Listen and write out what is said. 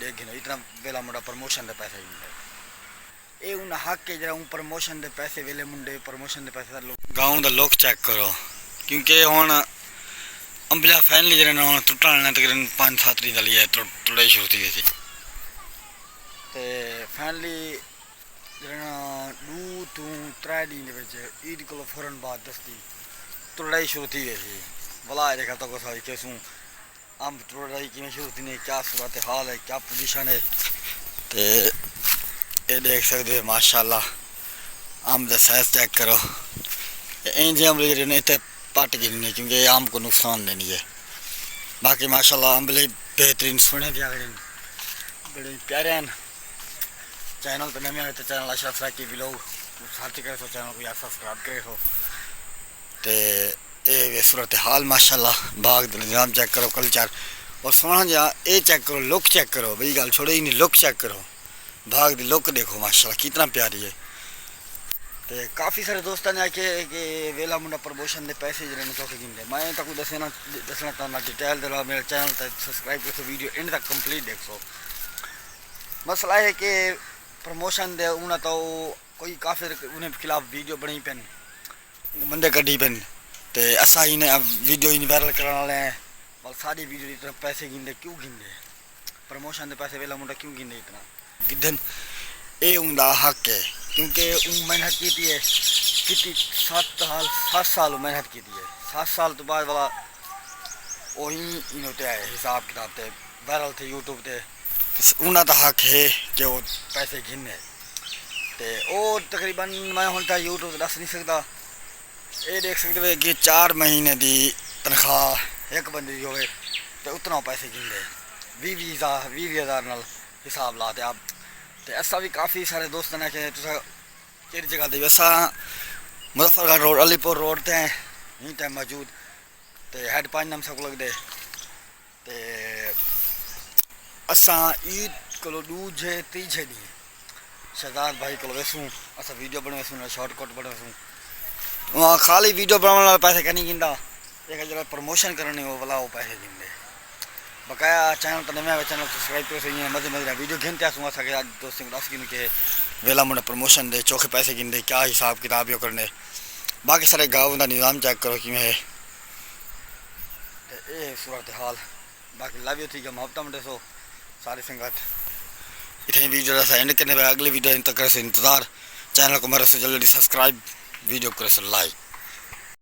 دیکھیں اتنا ویلا منڈا پروموشن دے پیسے گھنڈے اے ان حق کے جرا پروموشن دے پیسے ویلے منڈے پروموشن دے پیسے گاؤں دا لوگ چیک کرو کیونکہ ہن امبلا فائنلی جڑا نا ٹوٹن تقریباً 5-7 دن دلی ہے ٹوٹائی شروع تھی گئی تے فائنلی جڑا 2-3 دن دے وچ عید کو فوراً بعد دستی ٹوٹائی شروع تھی گئی سی بلا دیکھا تو کو ساری کیسوں ہم ٹوٹائی کی شروع تھی نہیں کیا صورت حال ہے کیا پوزیشن ہے تے یہ دیکھ سکتے ہو ماشاءاللہ آم دا سائز چیک کرو این جی امبلی جڑے نہیں تے پٹ گرنے کیونکہ یہ آم کو نقصان دینی ہے باقی ماشاءاللہ امبلی بہترین سونے دیا گئے بڑے پیارے ہیں چینل پہ نمی آئے تو چینل اشرف راکی ویلوگ ساتھی کرے سو چینل کو یا سبسکرائب کرے سو تے اے صورتحال ماشاءاللہ باغ دا نظام چیک کرو کلچر اور سونا جا اے چیک کرو لک چیک کرو بھئی گل چھوڑے ہی نہیں لک چیک کرو باغ دی لک دیکھو ماشاءاللہ کتنا پیاری ہے تے کافی سارے دوستان نے آکھے کہ ویلا منڈا پروموشن دے پیسے جڑے نے چوکے گھنڈے میں تک دسنا چاہنا ڈیٹیل دے میرے چینل تے سبسکرائب کرو ویڈیو اینڈ تک کمپلیٹ دیکھو مسئلہ ہے کہ پروموشن دے انہاں تو کوئی کافر انہیں خلاف ویڈیو بنائی پین بندے کڈی پین تے اسا ہی نے ویڈیو ہی وائرل کرنے والے ہیں بل ساری ویڈیو دی طرف پیسے گھنڈے کیوں گھنڈے پروموشن دے پیسے ویلا منڈا کیوں گھنڈے اتنا گدھن اے ان دا حق ہے کیونکہ ان محنت کیتی ہے کتنی 7 سال محنت کیتی ہے 7 سال تو بعد والا وہی انہوں تے آئے حساب کتاب تے وائرل تھے یوٹیوب تے انہاں دا حق ہے کہ وہ پیسے گھنے تے او تقریباً میں ہن تا یوٹیوب تے دس نہیں سکتا اے دیکھ سکتے ہوئے کہ 4 مہینے دی تنخواہ ایک بندے دی ہوئے تے اتنا پیسے گھنے 20,000 نال حساب لاتے آپ تے ایسا بھی کافی سارے دوست نے کہ تسا کہڑی جگہ دے ایسا مظفر گڑھ روڈ علی پور روڈ تے ہیں یہیں تے موجود تے ہیڈ پانچ نام سب لگ دے تے اساں عید کو دوجے تیجے دی شہزاد بھائی کو ویسوں اساں ویڈیو بنے ویسوں شارٹ کٹ بنے ویسوں وہاں خالی ویڈیو بنانے والے پیسے کنی گندا ایک جگہ پروموشن کرنے وہ والا وہ پیسے گندے بقایا چینل تو نیا چینل سبسکرائب کرو سہی ہیں مزے مزے ویڈیو گھنتے آسوں اساں کہ دوستوں کو دس گن کہ ویلا منڈا پروموشن دے چوکھے پیسے گندے کیا حساب کتاب یو کرنے باقی سارے گاؤں دا نظام چیک کرو کیویں ہے تے اے صورتحال باقی لو یو تھی کہ محبت منڈے سو ساری سنگت اتنے ویڈیو دا اینڈ کرنے اگلی ویڈیو تک انتظار چینل کو میرے سے جلدی سبسکرائب ویڈیو کرے سے لائک